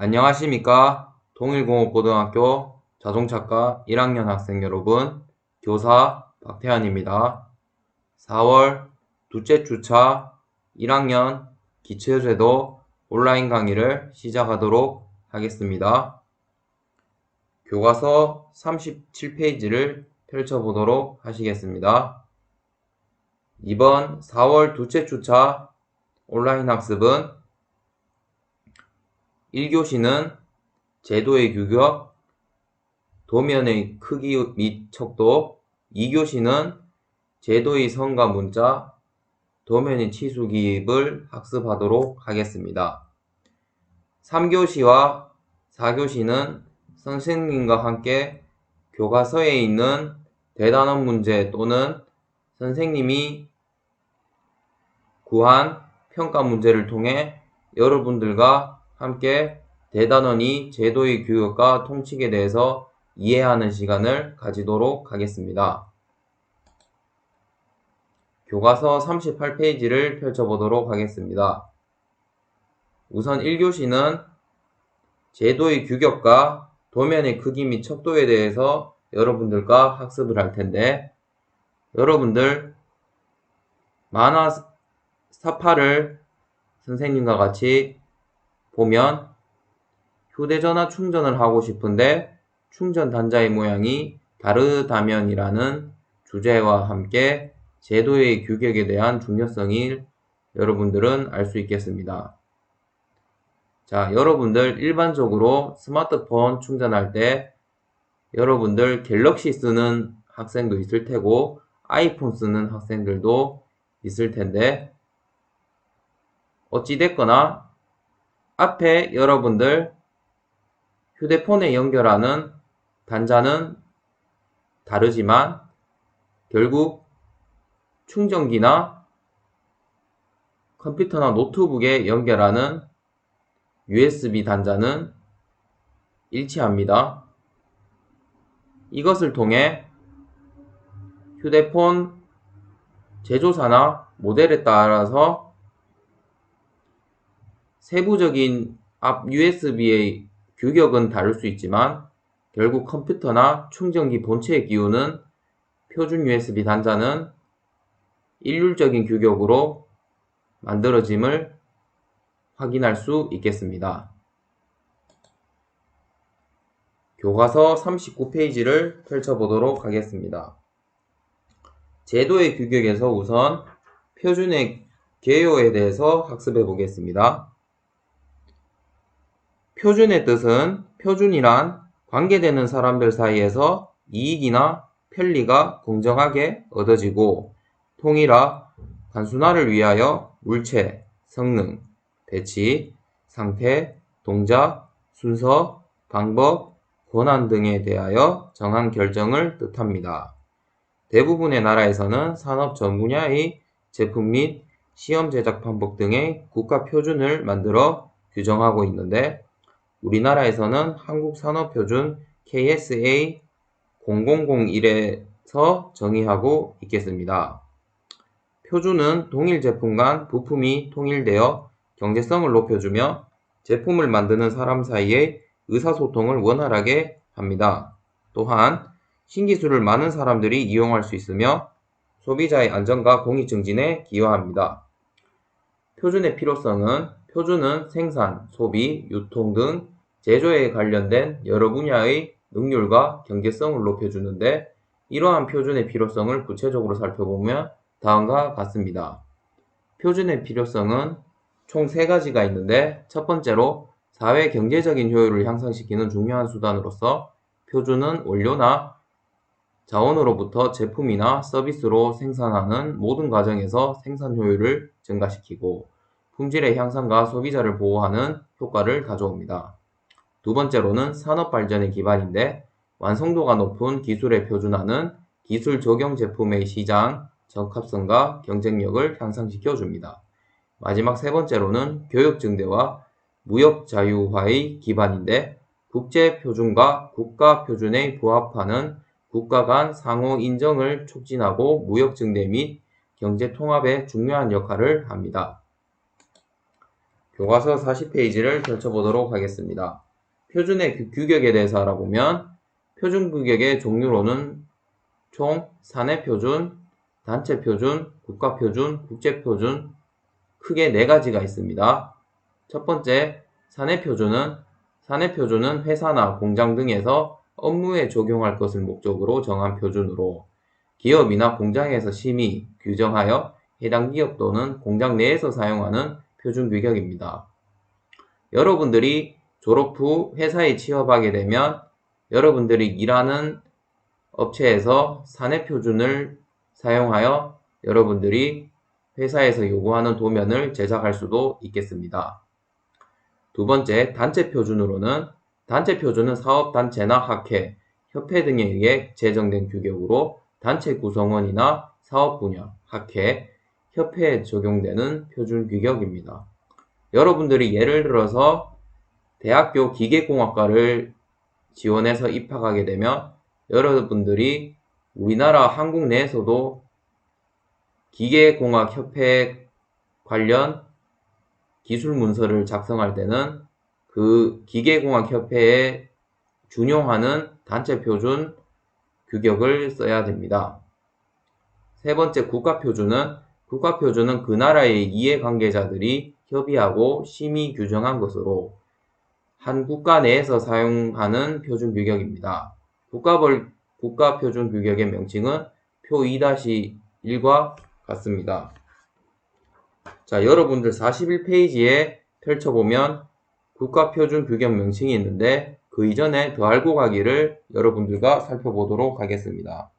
안녕하십니까? 동일공업고등학교 자동차과 1학년 학생 여러분, 교사 박태환입니다. 4월 둘째 주차 1학년 기초제도 온라인 강의를 시작하도록 하겠습니다. 교과서 37페이지를 펼쳐보도록 하시겠습니다. 이번 4월 둘째 주차 온라인 학습은 1교시는 제도의 규격, 도면의 크기 및 척도, 2교시는 제도의 성과 문자, 도면의 치수 기입을 학습하도록 하겠습니다. 3교시와 4교시는 선생님과 함께 교과서에 있는 대단원 문제 또는 선생님이 구한 평가 문제를 통해 여러분들과 함께 대단원이 제도의 규격과 통칙에 대해서 이해하는 시간을 가지도록 하겠습니다. 교과서 38페이지를 펼쳐보도록 하겠습니다. 우선 1교시는 제도의 규격과 도면의 크기 및 척도에 대해서 여러분들과 학습을 할 텐데, 여러분들 만화 사파를 선생님과 같이 보면 휴대전화 충전을 하고 싶은데 충전 단자의 모양이 다르다면이라는 주제와 함께 제도의 규격에 대한 중요성을 여러분들은 알 수 있겠습니다. 자, 여러분들 일반적으로 스마트폰 충전할 때 여러분들 갤럭시 쓰는 학생도 있을 테고 아이폰 쓰는 학생들도 있을 텐데, 어찌됐거나 앞에 여러분들 휴대폰에 연결하는 단자는 다르지만 결국 충전기나 컴퓨터나 노트북에 연결하는 USB 단자는 일치합니다. 이것을 통해 휴대폰 제조사나 모델에 따라서 세부적인 앞 USB의 규격은 다를 수 있지만 결국 컴퓨터나 충전기 본체의 기호는 표준 USB 단자는 일률적인 규격으로 만들어짐을 확인할 수 있겠습니다. 교과서 39페이지를 펼쳐보도록 하겠습니다. 제도의 규격에서 우선 표준의 개요에 대해서 학습해 보겠습니다. 표준의 뜻은 표준이란 관계되는 사람들 사이에서 이익이나 편리가 공정하게 얻어지고 통일화, 단순화를 위하여 물체, 성능, 배치, 상태, 동작, 순서, 방법, 권한 등에 대하여 정한 결정을 뜻합니다. 대부분의 나라에서는 산업 전 분야의 제품 및 시험 제작 방법 등의 국가 표준을 만들어 규정하고 있는데, 우리나라에서는 한국산업표준 KSA 0001에서 정의하고 있겠습니다. 표준은 동일 제품 간 부품이 통일되어 경제성을 높여주며 제품을 만드는 사람 사이의 의사소통을 원활하게 합니다. 또한 신기술을 많은 사람들이 이용할 수 있으며 소비자의 안전과 공익 증진에 기여합니다. 표준의 필요성은 표준은 생산, 소비, 유통 등 제조에 관련된 여러 분야의 능률과 경제성을 높여주는데, 이러한 표준의 필요성을 구체적으로 살펴보면 다음과 같습니다. 표준의 필요성은 총 3가지가 있는데, 첫 번째로 사회 경제적인 효율을 향상시키는 중요한 수단으로서 표준은 원료나 자원으로부터 제품이나 서비스로 생산하는 모든 과정에서 생산 효율을 증가시키고 품질의 향상과 소비자를 보호하는 효과를 가져옵니다. 두 번째로는 산업 발전의 기반인데, 완성도가 높은 기술의 표준화는 기술 적용 제품의 시장, 적합성과 경쟁력을 향상시켜 줍니다. 마지막 세 번째로는 교육 증대와 무역 자유화의 기반인데, 국제 표준과 국가 표준에 부합하는 국가 간 상호 인정을 촉진하고 무역 증대 및 경제 통합에 중요한 역할을 합니다. 교과서 40페이지를 펼쳐보도록 하겠습니다. 표준의 규격에 대해서 알아보면 표준 규격의 종류로는 총 사내표준, 단체표준, 국가표준, 국제표준 크게 4가지가 있습니다. 첫 번째, 사내표준은 회사나 공장 등에서 업무에 적용할 것을 목적으로 정한 표준으로 기업이나 공장에서 심의, 규정하여 해당 기업 또는 공장 내에서 사용하는 표준 규격입니다. 여러분들이 졸업 후 회사에 취업하게 되면 여러분들이 일하는 업체에서 사내표준을 사용하여 여러분들이 회사에서 요구하는 도면을 제작할 수도 있겠습니다. 두 번째, 단체표준은 사업단체나 학회, 협회 등에 의해 제정된 규격으로 단체 구성원이나 사업 분야, 학회, 협회에 적용되는 표준 규격입니다. 여러분들이 예를 들어서 대학교 기계공학과를 지원해서 입학하게 되면 여러분들이 우리나라 한국 내에서도 기계공학협회 관련 기술 문서를 작성할 때는 그 기계공학협회에 준용하는 단체 표준 규격을 써야 됩니다. 세 번째, 국가표준은 그 나라의 이해관계자들이 협의하고 심의 규정한 것으로 한 국가 내에서 사용하는 표준 규격입니다. 국가표준 규격의 명칭은 표 2-1과 같습니다. 자, 여러분들 41페이지에 펼쳐보면 국가표준 규격 명칭이 있는데 그 이전에 더 알고 가기를 여러분들과 살펴보도록 하겠습니다.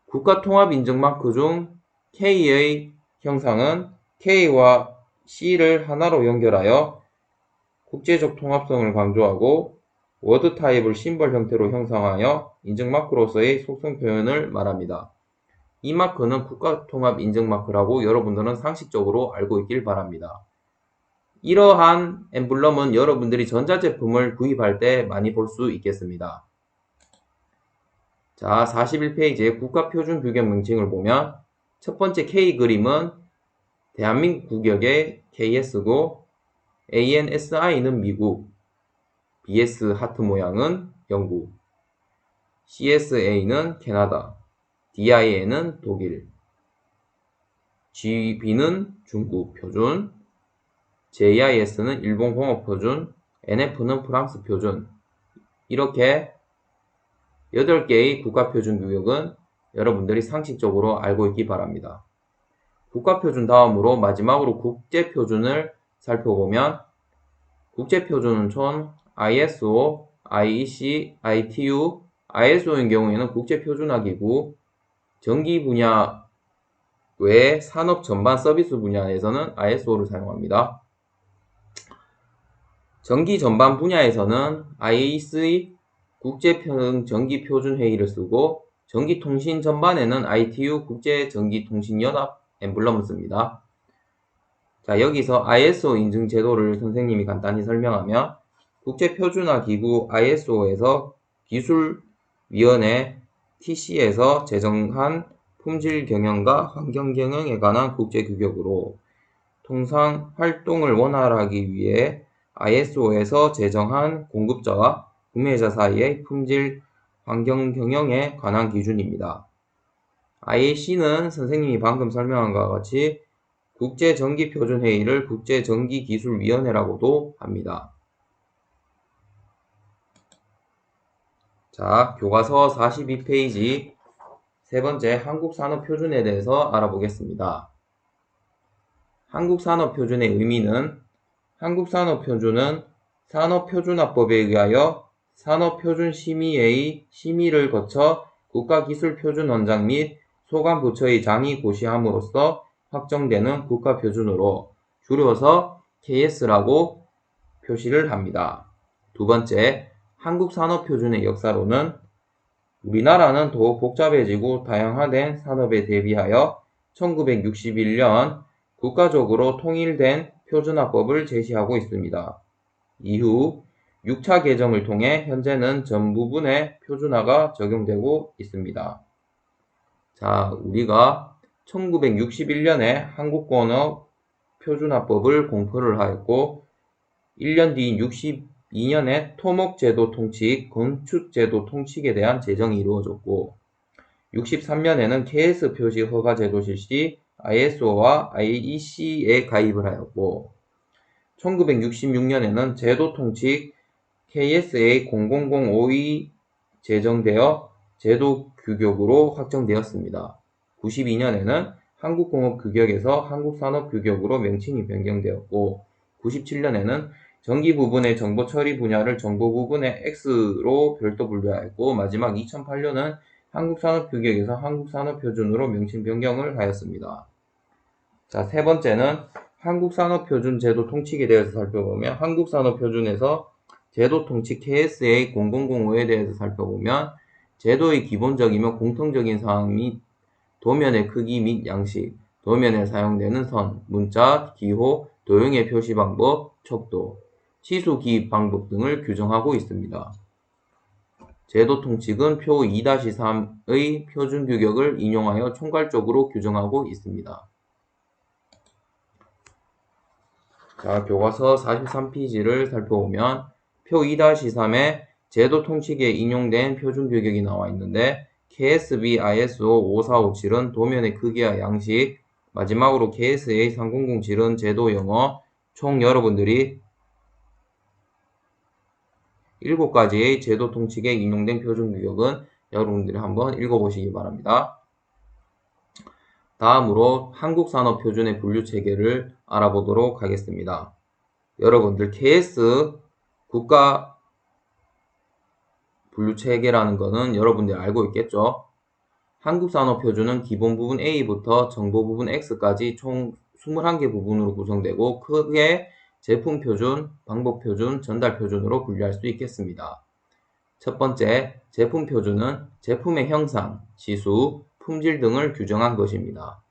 국가통합인증마크 중 K의 형상은 K와 C를 하나로 연결하여 국제적 통합성을 강조하고 워드 타입을 심벌 형태로 형성하여 인증마크로서의 속성 표현을 말합니다. 이 마크는 국가통합인증마크라고 여러분들은 상식적으로 알고 있길 바랍니다. 이러한 엠블럼은 여러분들이 전자제품을 구입할 때 많이 볼 수 있겠습니다. 자, 41페이지의 국가표준 규격 명칭을 보면 첫 번째 K 그림은 대한민국 규격의 KS고 ANSI는 미국, BS 하트 모양은 영국, CSA는 캐나다, DIA는 독일, GB는 중국 표준, JIS는 일본 공업 표준, NF는 프랑스 표준. 이렇게 8개의 국가표준 규격은 여러분들이 상식적으로 알고 있기 바랍니다. 국가표준 다음으로 마지막으로 국제표준을 살펴보면 국제표준은 총 ISO, IEC, ITU, ISO인 경우에는 국제표준화기구, 전기 분야 외 산업 전반 서비스 분야에서는 ISO를 사용합니다. 전기 전반 분야에서는 IEC 국제전기표준회의를 쓰고 전기통신 전반에는 ITU 국제전기통신연합 엠블럼을 씁니다. 자, 여기서 ISO 인증 제도를 선생님이 간단히 설명하면 국제표준화기구 ISO에서 기술위원회 TC에서 제정한 품질 경영과 환경 경영에 관한 국제 규격으로 통상 활동을 원활하기 위해 ISO에서 제정한 공급자와 구매자 사이의 품질 환경 경영에 관한 기준입니다. IAC는 선생님이 방금 설명한 것과 같이 국제전기표준회의를 국제전기기술위원회라고도 합니다. 자, 교과서 42페이지 세 번째 한국산업표준에 대해서 알아보겠습니다. 한국산업표준의 의미는 한국산업표준은 산업표준화법에 의하여 산업표준심의회의 심의를 거쳐 국가기술표준원장 및 소관부처의 장이 고시함으로써 확정되는 국가표준으로 줄여서 KS라고 표시를 합니다. 두 번째, 한국산업표준의 역사로는 우리나라는 더욱 복잡해지고 다양화된 산업에 대비하여 1961년 국가적으로 통일된 표준화법을 제시하고 있습니다. 이후 6차 개정을 통해 현재는 전 부분의 표준화가 적용되고 있습니다. 자, 우리가 1961년에 한국권의 표준화법을 공포를 하였고 1년 뒤인 62년에 토목제도 통칙, 건축제도 통칙에 대한 제정이 이루어졌고 63년에는 KS 표시 허가 제도 실시, ISO와 IEC에 가입을 하였고 1966년에는 제도 통칙 KSA 00052 제정되어 제도 규격으로 확정되었습니다. 92년에는 한국공업규격에서 한국산업규격으로 명칭이 변경되었고 97년에는 전기 부분의 정보 처리 분야를 정보 부분의 X로 별도 분류하였고 마지막 2008년은 한국산업규격에서 한국산업표준으로 명칭 변경을 하였습니다. 자, 세 번째는 한국산업표준제도 통칙에 대해서 살펴보면 한국산업표준에서 제도 통칙 KSA 0005에 대해서 살펴보면 제도의 기본적이며 공통적인 사항 및 도면의 크기 및 양식, 도면에 사용되는 선, 문자, 기호, 도형의 표시 방법, 척도, 치수 기입 방법 등을 규정하고 있습니다. 제도 통칙은 표 2-3의 표준 규격을 인용하여 총괄적으로 규정하고 있습니다. 자, 교과서 43페이지를 살펴보면 표 2-3에 제도 통칙에 인용된 표준 규격이 나와 있는데 KSB ISO 5457은 도면의 크기와 양식, 마지막으로 KSA 3007은 제도 용어, 총 여러분들이 7가지의 제도 통칙에 인용된 표준 규격은 여러분들이 한번 읽어보시기 바랍니다. 다음으로 한국산업표준의 분류체계를 알아보도록 하겠습니다. 여러분들 KS 국가 분류체계라는 것은 여러분들이 알고 있겠죠? 한국산업표준은 기본 부분 A부터 정보 부분 X까지 총 21개 부분으로 구성되고 크게 제품표준, 방법표준, 전달표준으로 분류할 수 있겠습니다. 첫 번째, 제품표준은 제품의 형상, 지수, 품질 등을 규정한 것입니다.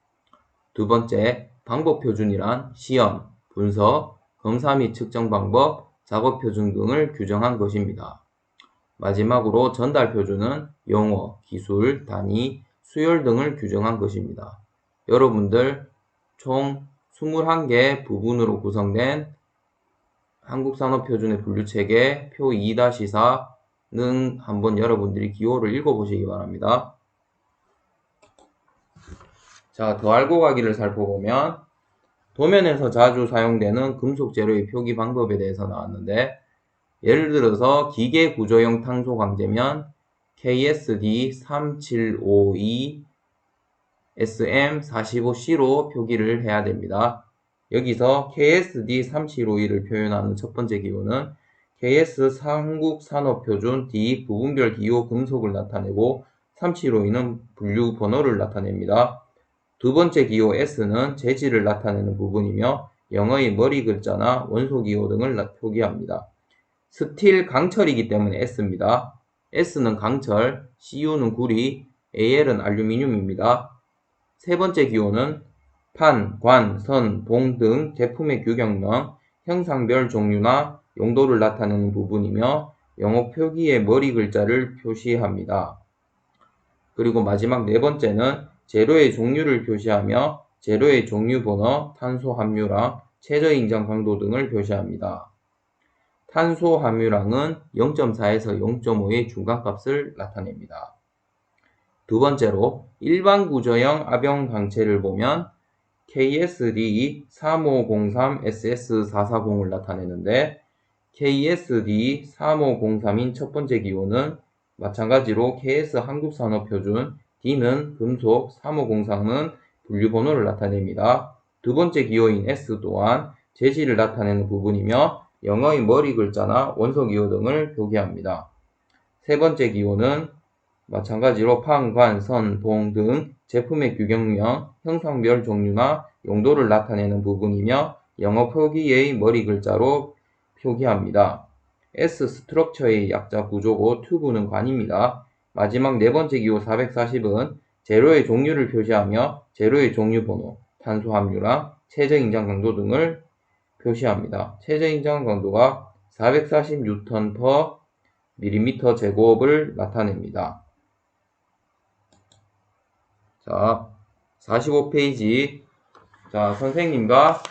두 번째, 방법표준이란 시험, 분석, 검사 및 측정 방법, 작업표준 등을 규정한 것입니다. 마지막으로 전달표준은 용어, 기술, 단위, 수열 등을 규정한 것입니다. 여러분들 총 21개 부분으로 구성된 한국산업표준의 분류체계 표 2-4는 한번 여러분들이 기호를 읽어보시기 바랍니다. 자, 더 알고 가기를 살펴보면 도면에서 자주 사용되는 금속 재료의 표기 방법에 대해서 나왔는데 예를 들어서 기계 구조형 탄소 강제면 KSD 3752 SM45C로 표기를 해야 됩니다. 여기서 KSD 3752를 표현하는 첫 번째 기호는 KS 한국산업표준 D 부분별 기호 금속을 나타내고 3752는 분류 번호를 나타냅니다. 두 번째 기호 S는 재질을 나타내는 부분이며 영어의 머리 글자나 원소 기호 등을 표기합니다. 스틸 강철이기 때문에 S입니다. S는 강철, CU는 구리, AL은 알루미늄입니다. 세 번째 기호는 판, 관, 선, 봉 등 제품의 규격명, 형상별 종류나 용도를 나타내는 부분이며 영어 표기의 머리 글자를 표시합니다. 그리고 마지막 네 번째는 재료의 종류를 표시하며 재료의 종류 번호, 탄소 함유량, 최저 인정 강도 등을 표시합니다. 탄소 함유량은 0.4에서 0.5의 중간값을 나타냅니다. 두 번째로 일반 구조형 압용 방체를 보면 KSD 3503SS440을 나타내는데 KSD 3503인 첫 번째 기호는 마찬가지로 KS 한국산업표준 D는 금속, 3503은 분류번호를 나타냅니다. 두 번째 기호인 S 또한 재질을 나타내는 부분이며 영어의 머리 글자나 원소 기호 등을 표기합니다. 세 번째 기호는 마찬가지로 판, 관, 선, 봉 등 제품의 규격명, 형상별 종류나 용도를 나타내는 부분이며 영어 표기의 머리 글자로 표기합니다. S 스트럭처의 약자 구조고 튜브는 관입니다. 마지막 네 번째 기호 440은 재료의 종류를 표시하며 재료의 종류 번호, 탄소 함유량, 최저 인장 강도 등을 표시합니다. 최저 인장 강도가 440N/mm 제곱을 나타냅니다. 자, 45페이지 자, 선생님과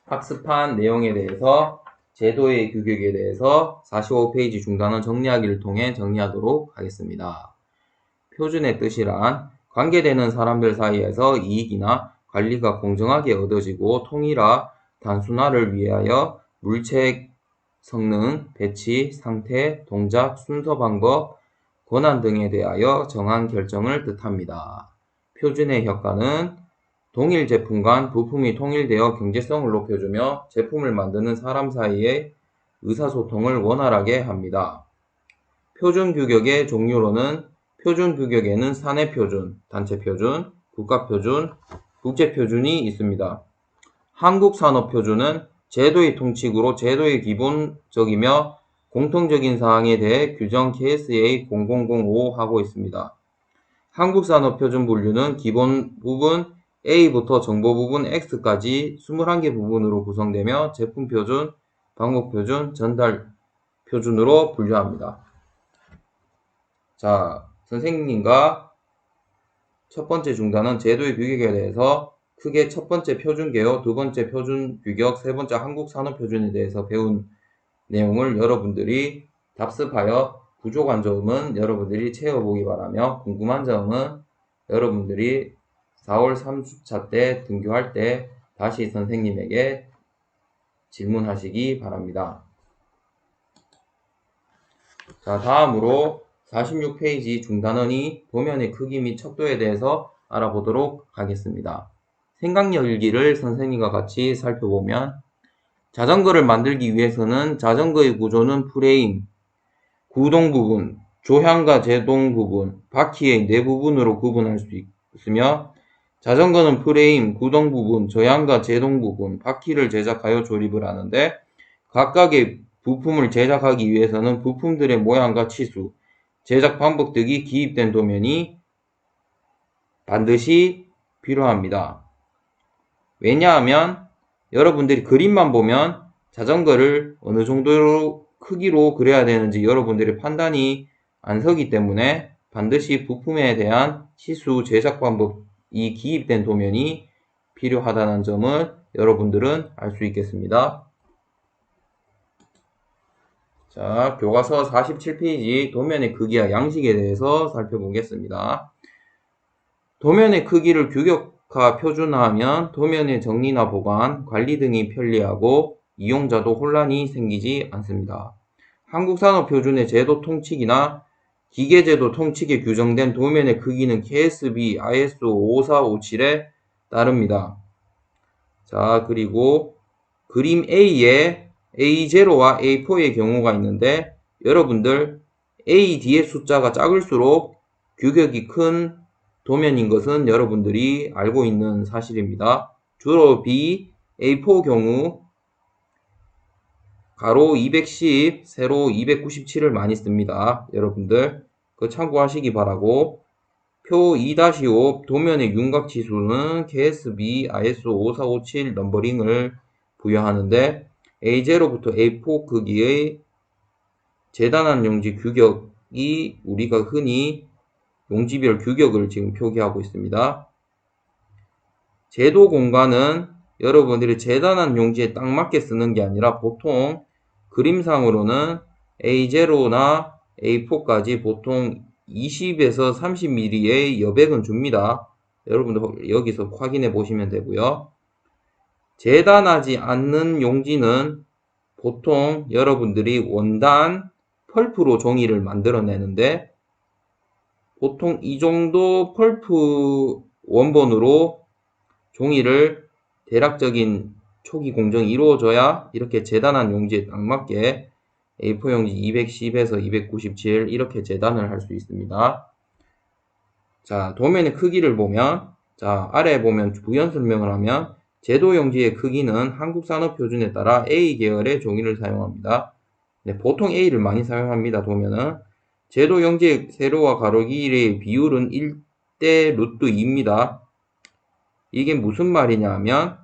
학습한 내용에 대해서 제도의 규격에 대해서 45페이지 중단원 정리하기를 통해 정리하도록 하겠습니다. 표준의 뜻이란 관계되는 사람들 사이에서 이익이나 관리가 공정하게 얻어지고 통일화, 단순화를 위하여 물체, 성능, 배치, 상태, 동작, 순서 방법, 권한 등에 대하여 정한 결정을 뜻합니다. 표준의 효과는 동일 제품 간 부품이 통일되어 경제성을 높여주며 제품을 만드는 사람 사이의 의사소통을 원활하게 합니다. 표준 규격의 종류로는 표준 규격에는 사내표준, 단체표준, 국가표준, 국제표준이 있습니다. 한국산업표준은 제도의 통칙으로 제도의 기본적이며 공통적인 사항에 대해 규정 KSA 0005 하고 있습니다. 한국산업표준 분류는 기본 부분 A부터 정보 부분 X까지 21개 부분으로 구성되며 제품표준, 방법표준, 전달표준으로 분류합니다. 자, 선생님과 첫 번째 중단은 제도의 규격에 대해서 크게 첫 번째 표준개요, 두 번째 표준 규격, 세 번째 한국산업표준에 대해서 배운 내용을 여러분들이 답습하여 부족한 점은 여러분들이 채워보기 바라며 궁금한 점은 여러분들이 4월 3주차 때 등교할 때 다시 선생님에게 질문하시기 바랍니다. 자, 다음으로 46페이지 중단원이 도면의 크기 및 척도에 대해서 알아보도록 하겠습니다. 생각열기를 선생님과 같이 살펴보면 자전거를 만들기 위해서는 자전거의 구조는 프레임, 구동 부분, 조향과 제동 부분, 바퀴의 네 부분으로 구분할 수 있으며 자전거는 프레임, 구동 부분, 조향과 제동 부분, 바퀴를 제작하여 조립을 하는데 각각의 부품을 제작하기 위해서는 부품들의 모양과 치수, 제작 방법 등이 기입된 도면이 반드시 필요합니다. 왜냐하면 여러분들이 그림만 보면 자전거를 어느 정도 크기로 그려야 되는지 여러분들의 판단이 안 서기 때문에 반드시 부품에 대한 치수, 제작 방법이 기입된 도면이 필요하다는 점을 여러분들은 알 수 있겠습니다. 자, 교과서 47페이지 도면의 크기와 양식에 대해서 살펴보겠습니다. 도면의 크기를 규격화, 표준화하면 도면의 정리나 보관, 관리 등이 편리하고 이용자도 혼란이 생기지 않습니다. 한국산업표준의 제도 통칙이나 기계제도 통칙에 규정된 도면의 크기는 KSB ISO 5457에 따릅니다. 자, 그리고 그림 A에 A0와 A4의 경우가 있는데 여러분들 A 뒤에 숫자가 작을수록 규격이 큰 도면인 것은 여러분들이 알고 있는 사실입니다. 주로 B, A4 경우 가로 210, 세로 297을 많이 씁니다. 여러분들 그 참고하시기 바라고 표 2-5 도면의 윤곽지수는 KSB ISO 5457 넘버링을 부여하는데 A0부터 A4 크기의 재단한 용지 규격이 우리가 흔히 용지별 규격을 지금 표기하고 있습니다. 제도 공간은 여러분들이 재단한 용지에 딱 맞게 쓰는 게 아니라 보통 그림상으로는 A0나 A4까지 보통 20에서 30mm의 여백은 줍니다. 여러분들 여기서 확인해 보시면 되고요. 재단하지 않는 용지는 보통 여러분들이 원단 펄프로 종이를 만들어내는데 보통 이 정도 펄프 원본으로 종이를 대략적인 초기 공정이 이루어져야 이렇게 재단한 용지에 딱 맞게 A4 용지 210에서 297 이렇게 재단을 할 수 있습니다. 자, 도면의 크기를 보면 자, 아래에 보면 부연 설명을 하면 제도 용지의 크기는 한국산업표준에 따라 A 계열의 종이를 사용합니다. 네, 보통 A를 많이 사용합니다. 도면은 제도 용지의 세로와 가로 길이의 비율은 1대 √2입니다. 이게 무슨 말이냐 하면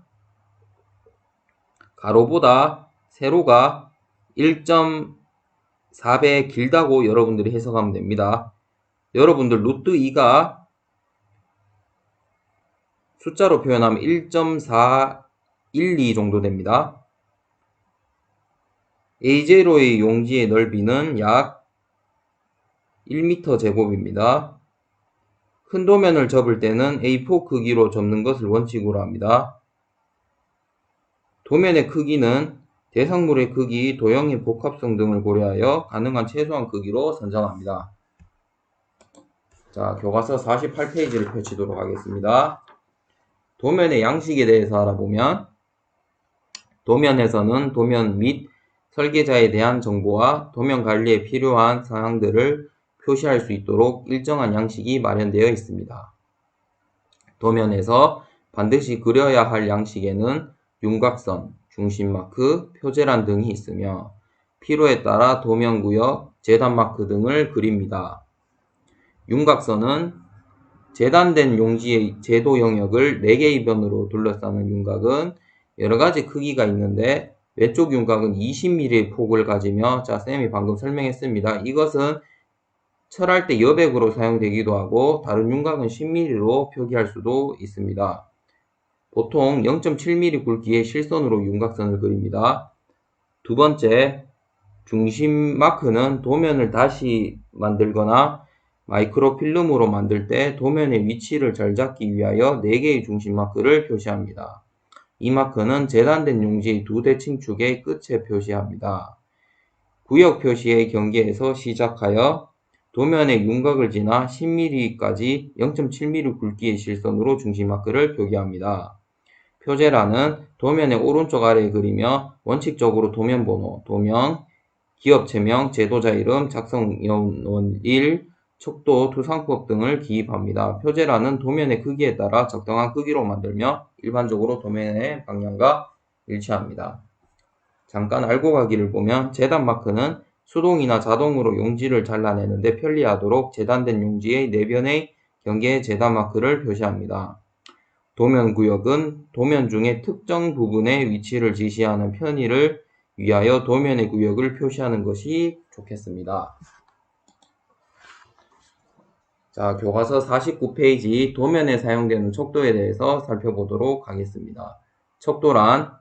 가로보다 세로가 1.4배 길다고 여러분들이 해석하면 됩니다. 여러분들 √2가 숫자로 표현하면 1.412 정도 됩니다. A0의 용지의 넓이는 약 1m 제곱입니다. 큰 도면을 접을 때는 A4 크기로 접는 것을 원칙으로 합니다. 도면의 크기는 대상물의 크기, 도형의 복합성 등을 고려하여 가능한 최소한 크기로 선정합니다. 자, 교과서 48페이지를 펼치도록 하겠습니다. 도면의 양식에 대해서 알아보면 도면에서는 도면 및 설계자에 대한 정보와 도면 관리에 필요한 사항들을 표시할 수 있도록 일정한 양식이 마련되어 있습니다. 도면에서 반드시 그려야 할 양식에는 윤곽선, 중심마크, 표제란 등이 있으며 필요에 따라 도면구역, 재단마크 등을 그립니다. 윤곽선은 재단된 용지의 제도 영역을 4개의 변으로 둘러싸는 윤곽은 여러가지 크기가 있는데 왼쪽 윤곽은 20mm의 폭을 가지며 자, 쌤이 방금 설명했습니다. 이것은 철할 때 여백으로 사용되기도 하고 다른 윤곽은 10mm로 표기할 수도 있습니다. 보통 0.7mm 굵기의 실선으로 윤곽선을 그립니다. 두 번째, 중심 마크는 도면을 다시 만들거나 마이크로필름으로 만들 때 도면의 위치를 잘 잡기 위하여 4개의 중심 마크를 표시합니다. 이 마크는 재단된 용지의 두 대칭축의 끝에 표시합니다. 구역 표시의 경계에서 시작하여 도면의 윤곽을 지나 10mm까지 0.7mm 굵기의 실선으로 중심 마크를 표기합니다. 표제란은 도면의 오른쪽 아래에 그리며 원칙적으로 도면 번호, 도면, 기업체명, 제도자 이름, 작성원일, 척도, 투상법 등을 기입합니다. 표제란은 도면의 크기에 따라 적당한 크기로 만들며 일반적으로 도면의 방향과 일치합니다. 잠깐 알고 가기를 보면 재단 마크는 수동이나 자동으로 용지를 잘라내는데 편리하도록 재단된 용지의 내변의 경계에 재단 마크를 표시합니다. 도면 구역은 도면 중에 특정 부분의 위치를 지시하는 편의를 위하여 도면의 구역을 표시하는 것이 좋겠습니다. 자, 교과서 49페이지 도면에 사용되는 척도에 대해서 살펴보도록 하겠습니다. 척도란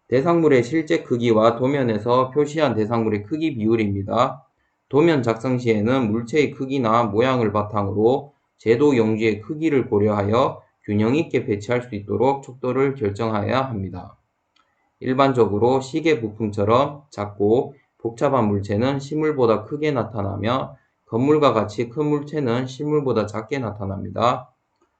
대상물의 실제 크기와 도면에서 표시한 대상물의 크기 비율입니다. 도면 작성 시에는 물체의 크기나 모양을 바탕으로 제도 용지의 크기를 고려하여 균형 있게 배치할 수 있도록 척도를 결정해야 합니다. 일반적으로 시계 부품처럼 작고 복잡한 물체는 실물보다 크게 나타나며 건물과 같이 큰 물체는 실물보다 작게 나타납니다.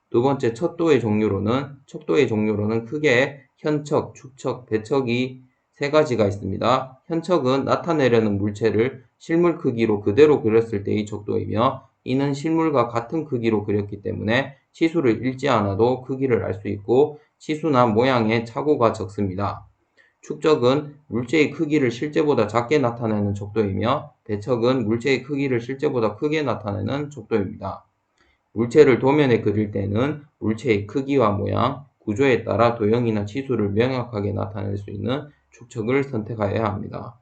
두 번째, 척도의 종류로는 크게 현척, 축척, 배척이 세 가지가 있습니다. 현척은 나타내려는 물체를 실물 크기로 그대로 그렸을 때의 척도이며 이는 실물과 같은 크기로 그렸기 때문에 치수를 읽지 않아도 크기를 알 수 있고 치수나 모양의 착오가 적습니다. 축적은 물체의 크기를 실제보다 작게 나타내는 척도이며 배척은 물체의 크기를 실제보다 크게 나타내는 척도입니다. 물체를 도면에 그릴 때는 물체의 크기와 모양, 구조에 따라 도형이나 치수를 명확하게 나타낼 수 있는 축척을 선택해야 합니다.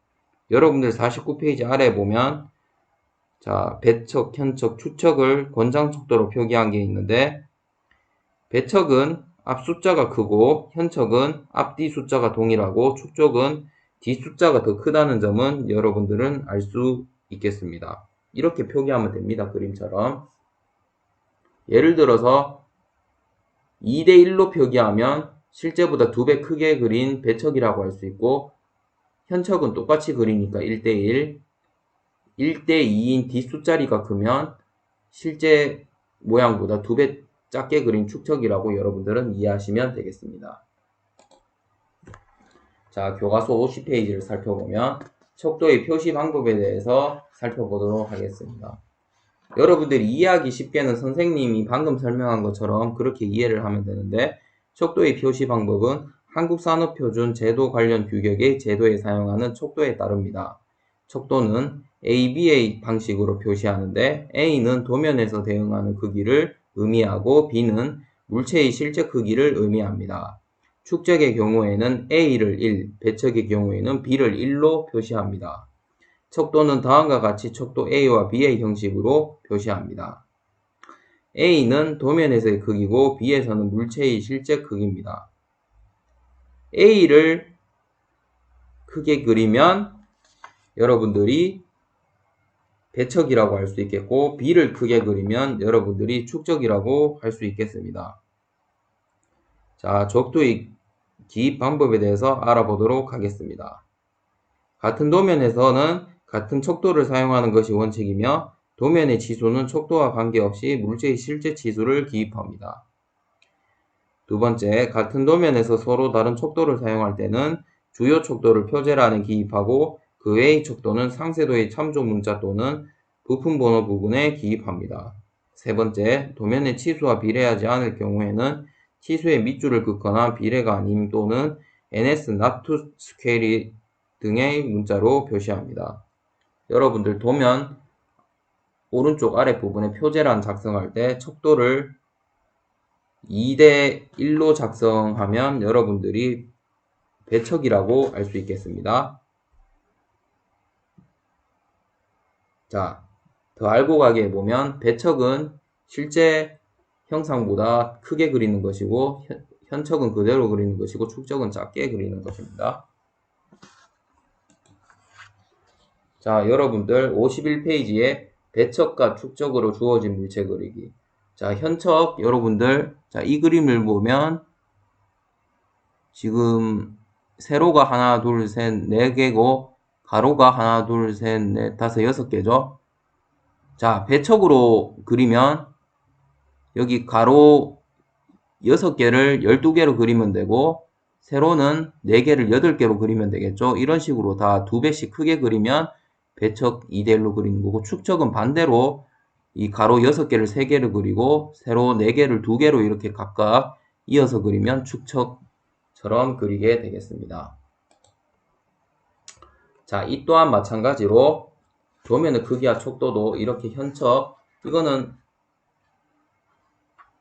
여러분들 49페이지 아래에 보면 자, 배척, 현척, 축척을 권장 척도로 표기한 게 있는데 배척은 앞 숫자가 크고 현척은 앞뒤 숫자가 동일하고 축척은 뒤 숫자가 더 크다는 점은 여러분들은 알 수 있겠습니다. 이렇게 표기하면 됩니다. 그림처럼. 예를 들어서 2대1로 표기하면 실제보다 2배 크게 그린 배척이라고 할 수 있고 현척은 똑같이 그리니까 1대1, 1대2인 뒷숫자리가 크면 실제 모양보다 2배 작게 그린 축척이라고 여러분들은 이해하시면 되겠습니다. 자, 교과서 50페이지를 살펴보면 척도의 표시 방법에 대해서 살펴보도록 하겠습니다. 여러분들이 이해하기 쉽게는 선생님이 방금 설명한 것처럼 그렇게 이해를 하면 되는데 척도의 표시 방법은 한국산업표준 제도 관련 규격의 제도에 사용하는 척도에 따릅니다. 척도는 AB의 방식으로 표시하는데 A는 도면에서 대응하는 크기를 의미하고 B는 물체의 실제 크기를 의미합니다. 축적의 경우에는 A를 1, 배척의 경우에는 B를 1로 표시합니다. 척도는 다음과 같이 척도 A와 B의 형식으로 표시합니다. A는 도면에서의 크기고 B에서는 물체의 실제 크기입니다. A를 크게 그리면 여러분들이 배척이라고 할 수 있겠고, B를 크게 그리면 여러분들이 축적이라고 할 수 있겠습니다. 자, 적도의 기입 방법에 대해서 알아보도록 하겠습니다. 같은 도면에서는 같은 척도를 사용하는 것이 원칙이며, 도면의 치수는 척도와 관계없이 물체의 실제 치수를 기입합니다. 두 번째, 같은 도면에서 서로 다른 척도를 사용할 때는 주요 척도를 표제라 안에 기입하고 그 외의 척도는 상세도의 참조 문자 또는 부품 번호 부분에 기입합니다. 세 번째, 도면의 치수와 비례하지 않을 경우에는 치수의 밑줄을 긋거나 비례가 아님 또는 ns not to scale 등의 문자로 표시합니다. 여러분들 도면 오른쪽 아랫부분에 표제란 작성할 때 척도를 2:1로 작성하면 여러분들이 배척이라고 알 수 있겠습니다. 자, 더 알고 가기에 보면 배척은 실제 형상보다 크게 그리는 것이고 현척은 그대로 그리는 것이고 축적은 작게 그리는 것입니다. 자, 여러분들 51페이지에 배척과 축적으로 주어진 물체 그리기. 자, 현척 여러분들, 자, 이 그림을 보면 지금 세로가 하나, 둘, 셋, 네 개고 가로가 하나, 둘, 셋, 넷, 다섯, 여섯 개죠. 자, 배척으로 그리면 여기 가로 6개를 12개로 그리면 되고 세로는 4개를 8개로 그리면 되겠죠. 이런 식으로 다 2배씩 크게 그리면 배척 2:1로 그리는 거고, 축척은 반대로 이 가로 6개를 3개를 그리고 세로 4개를 2개로 이렇게 각각 이어서 그리면 축척처럼 그리게 되겠습니다. 자, 이 또한 마찬가지로 도면의 크기와 척도도 이렇게 현척, 이거는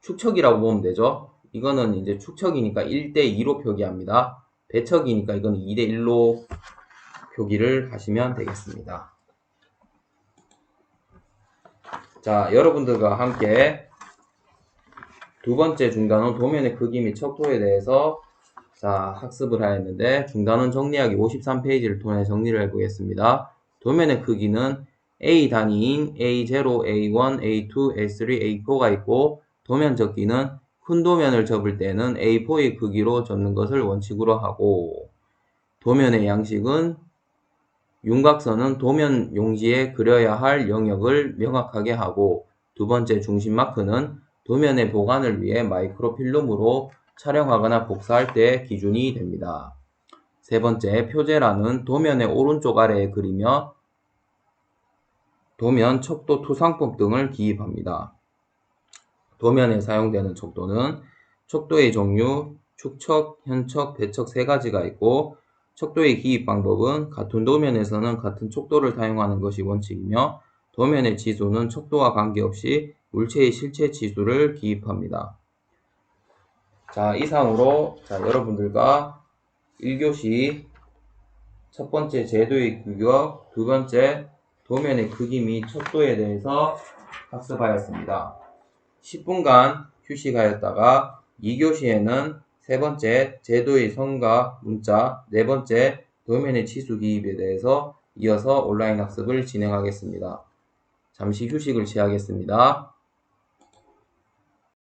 축척이라고 보면 되죠. 이거는 이제 축척이니까 1:2로 표기합니다. 배척이니까 이거는 2:1로 표기를 하시면 되겠습니다. 자, 여러분들과 함께 두 번째 중단원 도면의 크기 및 척도에 대해서 학습을 하였는데, 중단원 정리하기 53페이지를 통해 정리를 해보겠습니다. 도면의 크기는 A 단위인 A0, A1, A2, A3, A4가 있고, 도면 접기는 큰 도면을 접을 때는 A4의 크기로 접는 것을 원칙으로 하고, 도면의 양식은 윤곽선은 도면 용지에 그려야 할 영역을 명확하게 하고, 두 번째 중심 마크는 도면의 보관을 위해 마이크로필름으로 촬영하거나 복사할 때 기준이 됩니다. 세 번째, 표제란은 도면의 오른쪽 아래에 그리며 도면 척도 투상법 등을 기입합니다. 도면에 사용되는 척도는 척도의 종류, 축척, 현척, 배척 세 가지가 있고, 척도의 기입 방법은 같은 도면에서는 같은 척도를 사용하는 것이 원칙이며, 도면의 치수는 척도와 관계없이 물체의 실체 치수를 기입합니다. 자, 이상으로 여러분들과 1교시 첫 번째 제도의 규격, 두 번째 도면의 크기 및 척도에 대해서 학습하였습니다. 10분간 휴식하였다가 2교시에는 세 번째 제도의 성과 문자, 네 번째 도면의 치수 기입에 대해서 이어서 온라인 학습을 진행하겠습니다. 잠시 휴식을 취하겠습니다.